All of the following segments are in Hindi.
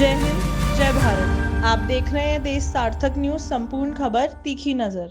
जय हिंद, जय भारत। आप देख रहे हैं देश सार्थक न्यूज। संपूर्ण खबर, तीखी नजर।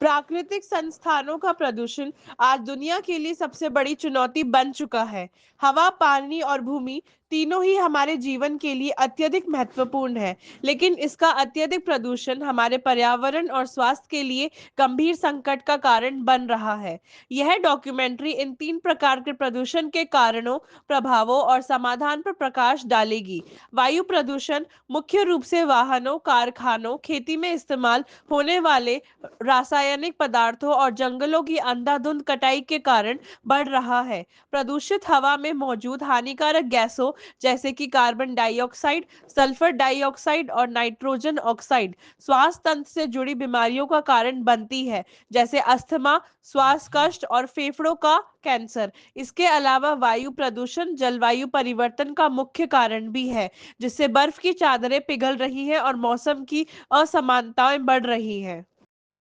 प्राकृतिक संस्थानों का प्रदूषण आज दुनिया के लिए सबसे बड़ी चुनौती बन चुका है। हवा, पानी और भूमि तीनों ही हमारे जीवन के लिए अत्यधिक महत्वपूर्ण है, लेकिन इसका अत्यधिक प्रदूषण हमारे पर्यावरण और स्वास्थ्य के लिए गंभीर संकट का कारण बन रहा है। यह डॉक्यूमेंट्री इन 3 प्रकार के प्रदूषण के कारणों, प्रभावों और समाधान पर प्रकाश डालेगी। वायु प्रदूषण मुख्य रूप से वाहनों, कारखानों, खेती में इस्तेमाल होने वाले रासायनिक पदार्थों और जंगलों की अंधाधुंध कटाई के कारण बढ़ रहा है। प्रदूषित हवा में मौजूद हानिकारक गैसों जैसे कि कार्बन डाइऑक्साइड, सल्फर डाइऑक्साइड और नाइट्रोजन ऑक्साइड श्वास तंत्र से जुड़ी बीमारियों का कारण बनती है, जैसे अस्थमा, श्वास कष्ट और फेफड़ों का कैंसर। इसके अलावा वायु प्रदूषण जलवायु परिवर्तन का मुख्य कारण भी है, जिससे बर्फ की चादरें पिघल रही है और मौसम की असमानताएं बढ़ रही हैं।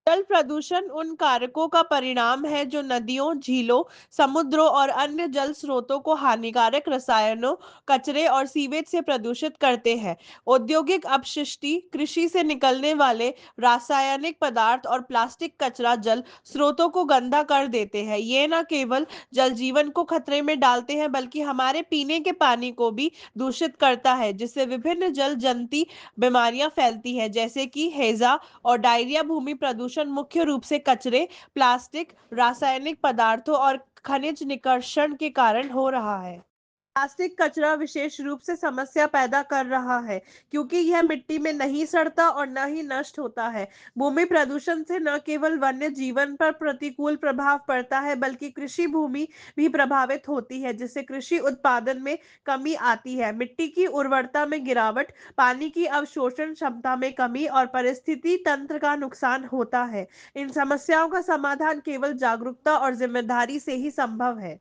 जल प्रदूषण उन कारकों का परिणाम है जो नदियों, झीलों, समुद्रों और अन्य जल स्रोतों को हानिकारक रसायनों, कचरे और सीवेज से प्रदूषित करते हैं। औद्योगिक अपशिष्टि, कृषि से निकलने वाले रासायनिक पदार्थ और प्लास्टिक कचरा जल स्रोतों को गंदा कर देते हैं। ये न केवल जल जीवन को खतरे में डालते हैं, बल्कि हमारे पीने के पानी को भी दूषित करता है, जिससे विभिन्न जल जनित बीमारियां फैलती हैं, जैसे कि हैजा और डायरिया। भूमि प्रदूषण मुख्य रूप से कचरे, प्लास्टिक, रासायनिक पदार्थों और खनिज निकर्षण के कारण हो रहा है। प्लास्टिक कचरा विशेष रूप से समस्या पैदा कर रहा है, क्योंकि यह मिट्टी में नहीं सड़ता और न ही नष्ट होता है। भूमि प्रदूषण से न केवल वन्य जीवन पर प्रतिकूल प्रभाव पड़ता है, बल्कि कृषि भूमि भी प्रभावित होती है, जिससे कृषि उत्पादन में कमी आती है। मिट्टी की उर्वरता में गिरावट, पानी की अवशोषण क्षमता में कमी और परिस्थिति तंत्र का नुकसान होता है। इन समस्याओं का समाधान केवल जागरूकता और जिम्मेदारी से ही संभव है।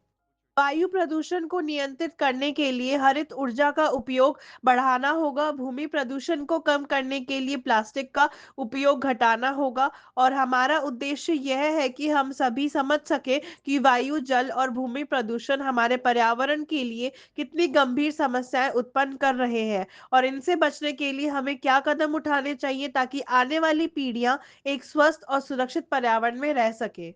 वायु प्रदूषण को नियंत्रित करने के लिए हरित ऊर्जा का उपयोग बढ़ाना होगा। भूमि प्रदूषण को कम करने के लिए प्लास्टिक का उपयोग घटाना होगा। और हमारा उद्देश्य यह है कि हम सभी समझ सके कि वायु, जल और भूमि प्रदूषण हमारे पर्यावरण के लिए कितनी गंभीर समस्याएं उत्पन्न कर रहे हैं, और इनसे बचने के लिए हमें क्या कदम उठाने चाहिए ताकि आने वाली पीढ़ियां एक स्वस्थ और सुरक्षित पर्यावरण में रह सके।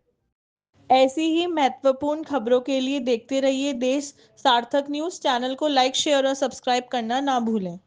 ऐसी ही महत्वपूर्ण खबरों के लिए देखते रहिए देश सार्थक न्यूज। चैनल को लाइक, शेयर और सब्सक्राइब करना ना भूलें।